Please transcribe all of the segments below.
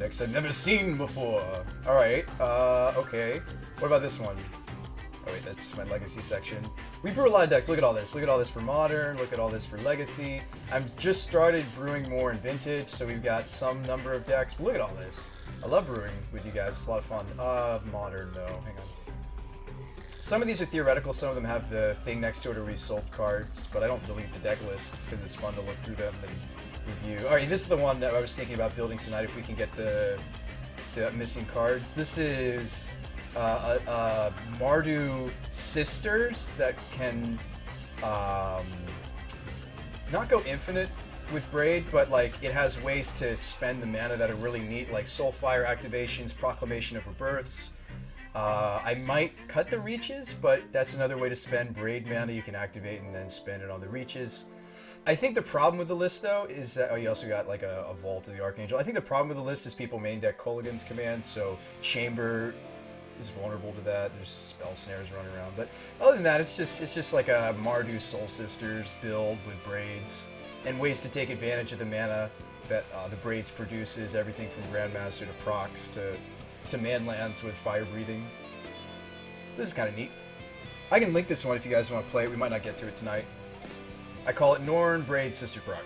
decks I've never seen before. Alright, okay. What about this one? Oh wait, that's my Legacy section. We brew a lot of decks. Look at all this. Look at all this for Modern. Look at all this for Legacy. I've just started brewing more in Vintage, so we've got some number of decks. But look at all this. I love brewing with you guys. It's a lot of fun. Modern, though. Hang on. Some of these are theoretical. Some of them have the thing next to it, or we sold cards, but I don't delete the deck lists because it's fun to look through them and review. Alright, this is the one that I was thinking about building tonight if we can get the missing cards. This is Mardu Sisters that can not go infinite with Braid, but like it has ways to spend the mana that are really neat, like Soulfire activations, Proclamation of Rebirths. I might cut the reaches, but that's another way to spend Braid mana. You can activate and then spend it on the reaches. I think the problem with the list, though, is that... Oh, you also got, like, a Vault of the Archangel. I think the problem with the list is people main deck Kolaghan's Command, so Chamber is vulnerable to that. There's spell snares running around. But other than that, it's just like a Mardu Soul Sisters build with Braids and ways to take advantage of the mana that the Braids produces, everything from Grandmaster to Procs to Manlands with Fire Breathing. This is kind of neat. I can link this one if you guys want to play it. We might not get to it tonight. I call it Norn Braid Sister Proc.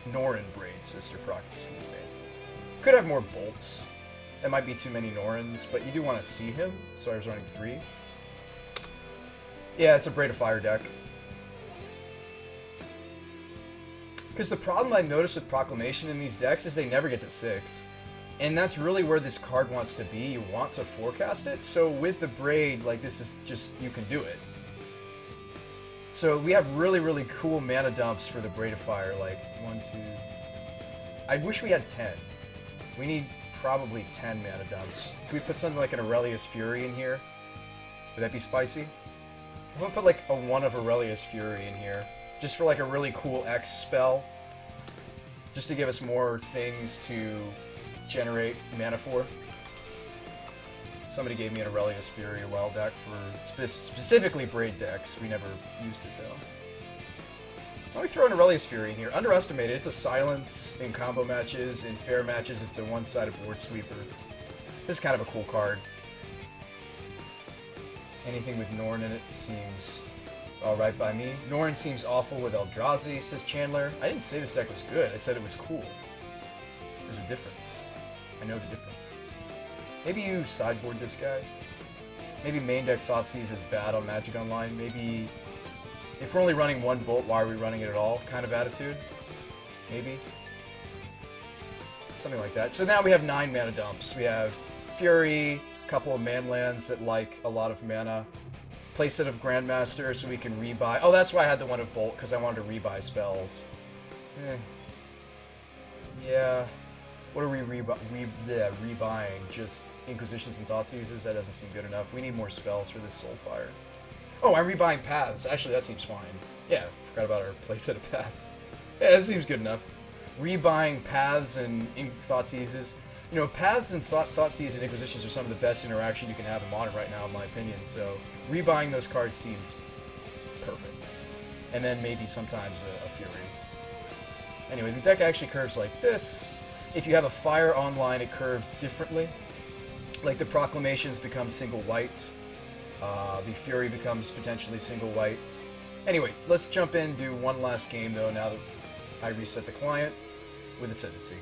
Norin Braid Sister Proc, excuse me. Could have more bolts. That might be too many Norins, but you do want to see him, so I was running 3. Yeah, it's a Braid of Fire deck. Because the problem I've noticed with Proclamation in these decks is they never get to 6. And that's really where this card wants to be. You want to forecast it, so with the Braid, like, this is just, you can do it. So we have really, really cool mana dumps for the Braid of Fire, like 1, 2... I wish we had 10. We need probably 10 mana dumps. Could we put something like an Aurelius Fury in here? Would that be spicy? I'm gonna put like a 1 of Aurelius Fury in here, just for like a really cool X spell. Just to give us more things to generate mana for. Somebody gave me an Aurelius Fury a while back for specifically Braid decks. We never used it, though. Let me throw an Aurelius Fury in here. Underestimated. It's a silence in combo matches. In fair matches, it's a one-sided board sweeper. This is kind of a cool card. Anything with Norn in it seems alright by me. Norn seems awful with Eldrazi, says Chandler. I didn't say this deck was good. I said it was cool. There's a difference. I know the difference. Maybe you sideboard this guy. Maybe main deck Thoughtseize is bad on Magic Online. Maybe if we're only running 1 bolt, why are we running it at all? Kind of attitude. Maybe. Something like that. So now we have 9 mana dumps. We have Fury, a couple of Manlands that like a lot of mana. Playset of Grandmaster so we can rebuy. Oh, that's why I had the 1 of Bolt, because I wanted to rebuy spells. Yeah. What are we rebuying? Just Inquisitions and Thoughtseizes? That doesn't seem good enough. We need more spells for this Soulfire. Oh, I'm rebuying Paths. Actually, that seems fine. Yeah, forgot about our playset of Path. Yeah, that seems good enough. Rebuying Paths and Thoughtseizes. You know, Paths and Thoughtseize and Inquisitions are some of the best interaction you can have in Modern right now, in my opinion. So, rebuying those cards seems perfect. And then maybe sometimes a Fury. Anyway, the deck actually curves like this. If you have a Fire online, it curves differently. Like the Proclamations become single white. The Fury becomes potentially single white. Anyway, let's jump in and do one last game, though, now that I reset the client with Ascendancy.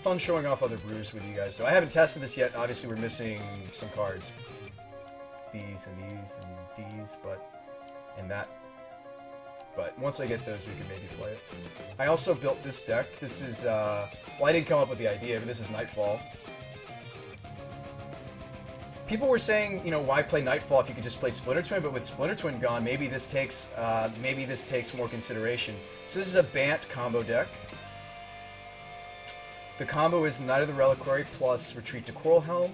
Fun showing off other brews with you guys. So I haven't tested this yet. Obviously, we're missing some cards. These and these and these, and that. But once I get those, we can maybe play it. I also built this deck. This is, well, I didn't come up with the idea, but this is Nightfall. People were saying, you know, why play Nightfall if you could just play Splinter Twin? But with Splinter Twin gone, maybe this takes more consideration. So this is a Bant combo deck. The combo is Knight of the Reliquary plus Retreat to Coralhelm.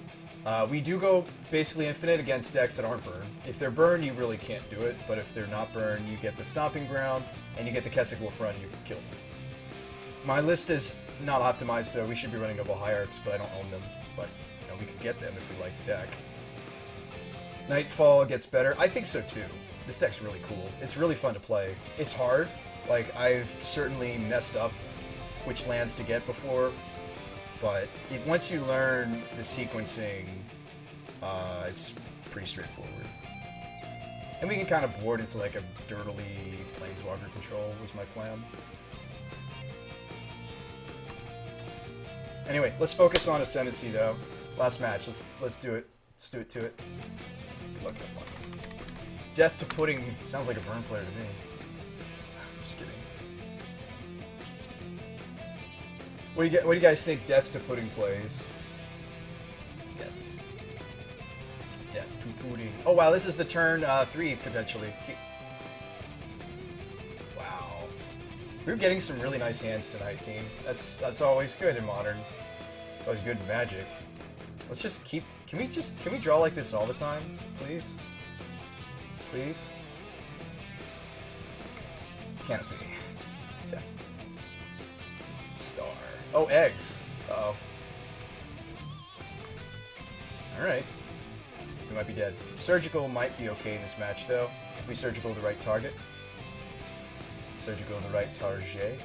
We do go basically infinite against decks that aren't burned. If they're burned, you really can't do it, but if they're not burned, you get the Stomping Ground, and you get the Kessig Wolf Run, and you kill them. My list is not optimized, though. We should be running Noble Hierarchs, but I don't own them. But, you know, we could get them if we like the deck. Nightfall gets better. I think so, too. This deck's really cool. It's really fun to play. It's hard. Like, I've certainly messed up which lands to get before, but once you learn the sequencing, it's pretty straightforward. And we can kind of board into like a dirtily Planeswalker control was my plan. Anyway, let's focus on Ascendancy though. Last match, let's do it. Let's do it to it. Good luck, have fun. Death to Pudding sounds like a burn player to me. Just kidding. What do you guys think Death to Pudding plays? Yes. Death to Pudding. Oh wow, this is the turn 3 potentially. Wow. We're getting some really nice hands tonight, team. That's always good in Modern. It's always good in Magic. Let's just keep. Can we draw like this all the time, please? Please. Canopy. Okay. Star. Oh, eggs. Uh-oh. Alright. We might be dead. Surgical might be okay in this match, though, if we surgical the right target. Surgical the right target.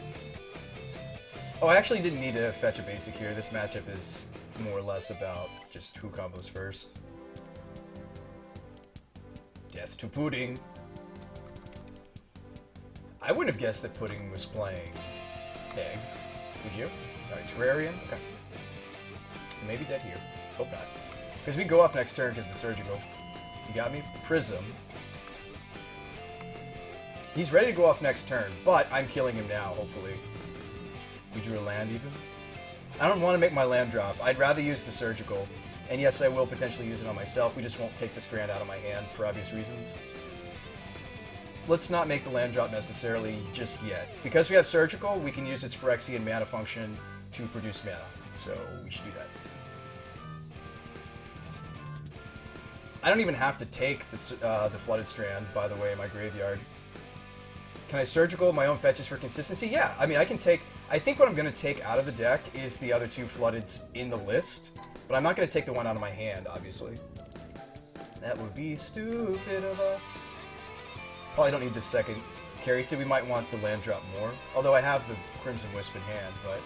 Oh, I actually didn't need to fetch a basic here. This matchup is more or less about just who combos first. Death to Pudding. I wouldn't have guessed that Pudding was playing eggs. Would you? Alright, Terrarium? Okay. Maybe dead here. Hope not. Because we go off next turn because of the Surgical. You got me? Prism. He's ready to go off next turn, but I'm killing him now, hopefully. We drew a land even. I don't want to make my land drop. I'd rather use the Surgical. And yes, I will potentially use it on myself. We just won't take the Strand out of my hand for obvious reasons. Let's not make the land drop necessarily just yet. Because we have Surgical, we can use its Phyrexian mana function to produce mana. So we should do that. I don't even have to take the Flooded Strand, by the way, in my graveyard. Can I Surgical my own fetches for consistency? Yeah, I mean, I can take... I think what I'm going to take out of the deck is the other two Floodeds in the list, but I'm not going to take the one out of my hand, obviously. That would be stupid of us. Probably don't need the second carry too. We might want the land drop more. Although I have the Crimson Wisp in hand, but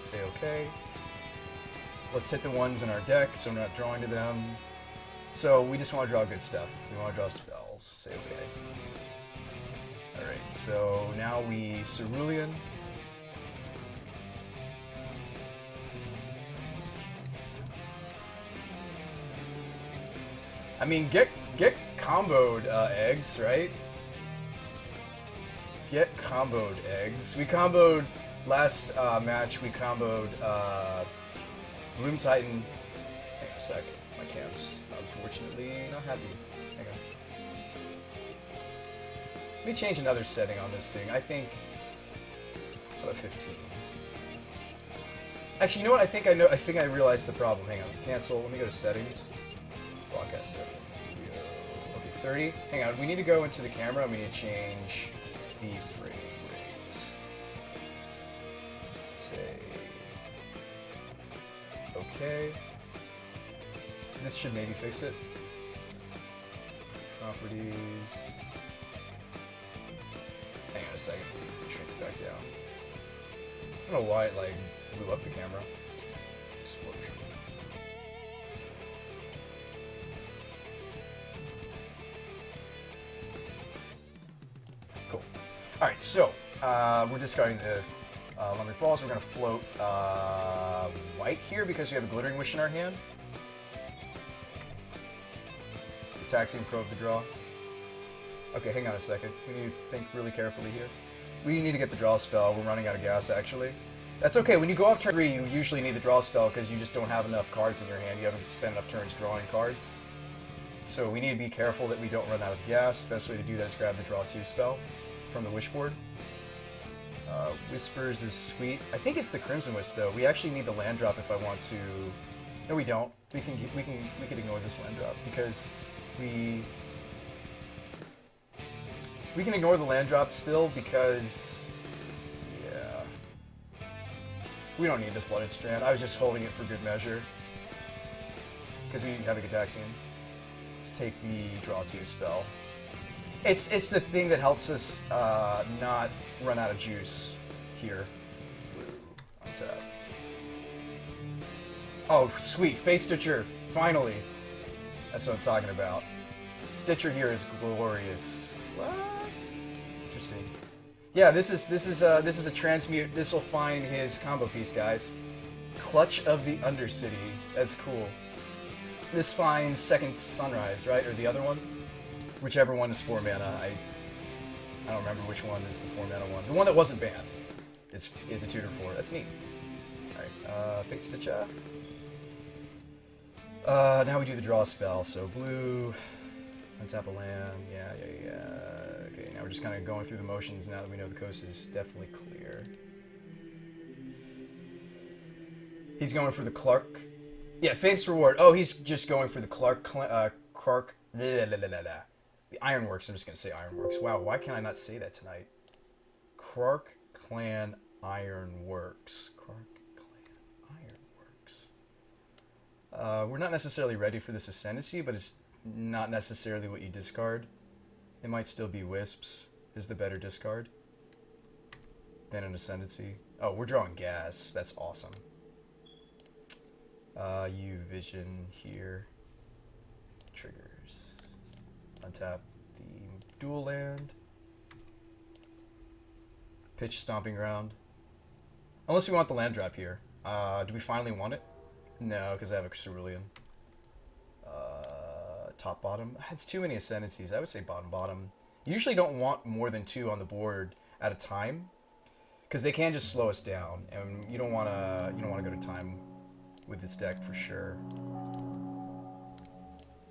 say okay. Let's hit the ones in our deck so we're not drawing to them. So we just want to draw good stuff. We want to draw spells. Say okay. Alright, so now we Cerulean. I mean, get comboed eggs, right? Get comboed eggs. We comboed last match. We comboed Bloom Titan. Hang on a sec. My cam's unfortunately not happy. Hang on. Let me change another setting on this thing. I think about 15. Actually, you know what? I think I know. I think I realized the problem. Hang on. Cancel. Let me go to settings. Broadcast settings. Okay, 30. Hang on. We need to go into the camera and we need to change the frame rate. Say okay. This should maybe fix it. Properties. Hang on a second. Shrink it back down. I don't know why it like blew up the camera. Explosion. Cool. Alright, so we're discarding the Lumbering Falls. We're going to float white here because we have a Glittering Wish in our hand. Taxing Probe the draw. Okay, hang on a second. We need to think really carefully here. We need to get the draw spell. We're running out of gas, actually. That's okay. When you go off turn 3, you usually need the draw spell because you just don't have enough cards in your hand. You haven't spent enough turns drawing cards. So we need to be careful that we don't run out of gas. Best way to do that is grab the draw 2 spell from the Wishboard. Whispers is sweet. I think it's the Crimson Wisp, though. We actually need the land drop if I want to... No, we don't. We can ignore this land drop because... We can ignore the land drop still because, yeah, we don't need the Flooded Strand. I was just holding it for good measure because we have a Gataxian. Let's take the draw 2 spell. It's the thing that helps us not run out of juice here. Blue on top. Oh, sweet. Fate Stitcher. Finally. That's what I'm talking about. Stitcher here is glorious. What? Interesting. Yeah, this is a transmute. This will find his combo piece, guys. Clutch of the Undercity. That's cool. This finds Second Sunrise, right? Or the other one? Whichever one is 4 mana. I don't remember which one is the 4 mana one. The one that wasn't banned is a tutor 4. That's neat. Alright, Fate Stitcher. Now we do the draw spell. So blue, untap a land. Yeah. Okay, now we're just kind of going through the motions now that we know the coast is definitely clear. He's going for the Clark. Yeah, Faith's Reward. Oh, he's just going for the Clark. The Ironworks. I'm just going to say Ironworks. Wow, why can I not say that tonight? Clark Clan Ironworks. Clark Clan Ironworks. We're not necessarily ready for this Ascendancy, but it's not necessarily what you discard. It might still be Wisps is the better discard than an Ascendancy. Oh, we're drawing gas. That's awesome. You Vision here. Triggers. Untap the dual land. Pitch Stomping Ground. Unless we want the land drop here. Do we finally want it? No, because I have a Cerulean. Top bottom. It's too many Ascendancies. I would say bottom. You usually don't want more than 2 on the board at a time, because they can just slow us down, and you don't want to go to time with this deck for sure.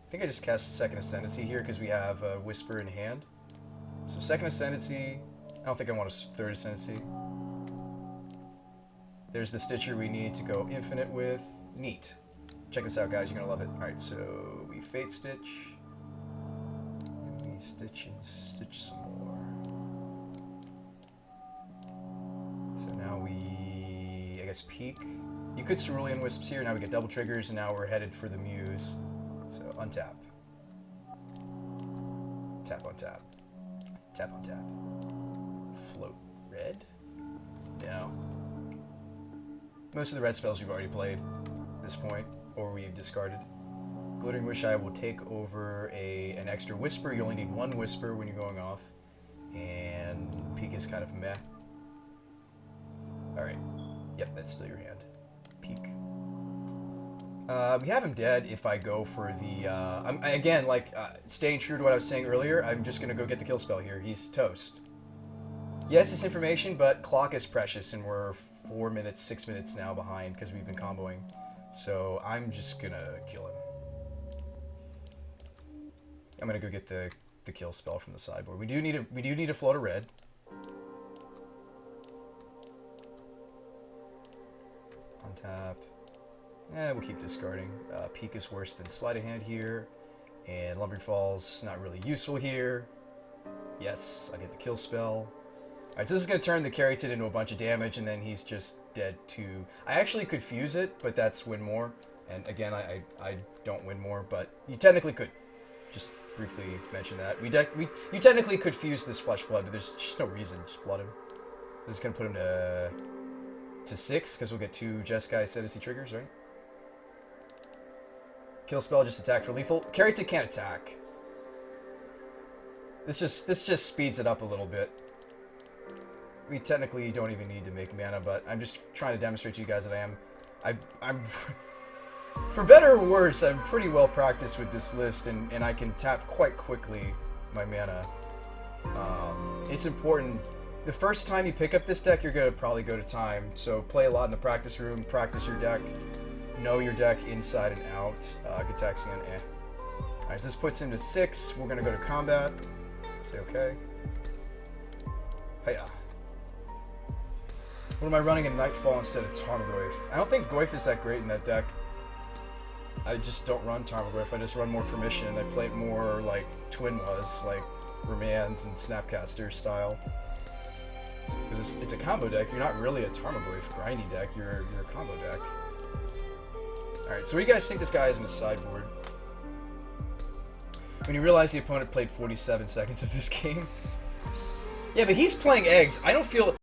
I think I just cast Second Ascendancy here because we have Whisper in hand. So Second Ascendancy. I don't think I want a Third Ascendancy. There's the Stitcher we need to go infinite with. Neat. Check this out, guys. You're going to love it. Alright, so we Fate Stitch. And we stitch and stitch some more. So now we, I guess, peek. You could Cerulean Wisps here. Now we get double triggers, and now we're headed for the Muse. So untap. Tap on tap. Tap on tap. Float red? No. Most of the red spells we've already played at this point, or we've discarded. Glittering Wish Eye will take over an extra Whisper. You only need 1 Whisper when you're going off. And Peek is kind of meh. Alright. Yep, that's still your hand. Peek. We have him dead if I go for the... again, staying true to what I was saying earlier, I'm just going to go get the kill spell here. He's toast. Yes, it's information, but clock is precious, and we're 4 minutes, 6 minutes now behind because we've been comboing. So I'm just going to kill him. I'm going to go get the kill spell from the sideboard. We do need a float of red. Untap. We'll keep discarding. Peek is worse than Sleight of Hand here. And Lumbering Falls, not really useful here. Yes, I get the kill spell. Alright, so this is going to turn the Keratin into a bunch of damage, and then he's just dead too. I actually could fuse it, but that's win more. And again, I don't win more, but you technically could. Just briefly mention that. You technically could fuse this Flesh Blood, but there's just no reason. Just blood him. This is going to put him to 6, because we'll get 2 Jeskai Ascendancy triggers, right? Kill spell, just attack for lethal. Keratin can't attack. This just speeds it up a little bit. We technically don't even need to make mana, but I'm just trying to demonstrate to you guys that I'm for better or worse, I'm pretty well practiced with this list, and I can tap quite quickly my mana. It's important. The first time you pick up this deck, you're going to probably go to time, so play a lot in the practice room, practice your deck, know your deck inside and out. Gitaxian, Alright, so this puts him to 6. We're going to go to combat. Say okay. Hiya. What am I running in Nightfall instead of Tarmogoyf? I don't think Goyf is that great in that deck. I just don't run Tarmogoyf. I just run more Permission. I play it more like Twin was, like Remand and Snapcaster style. Because it's a combo deck. You're not really a Tarmogoyf grindy deck. You're a combo deck. Alright, so what do you guys think this guy is in the sideboard? when you realize the opponent played 47 seconds of this game. Yeah, but he's playing eggs. I don't feel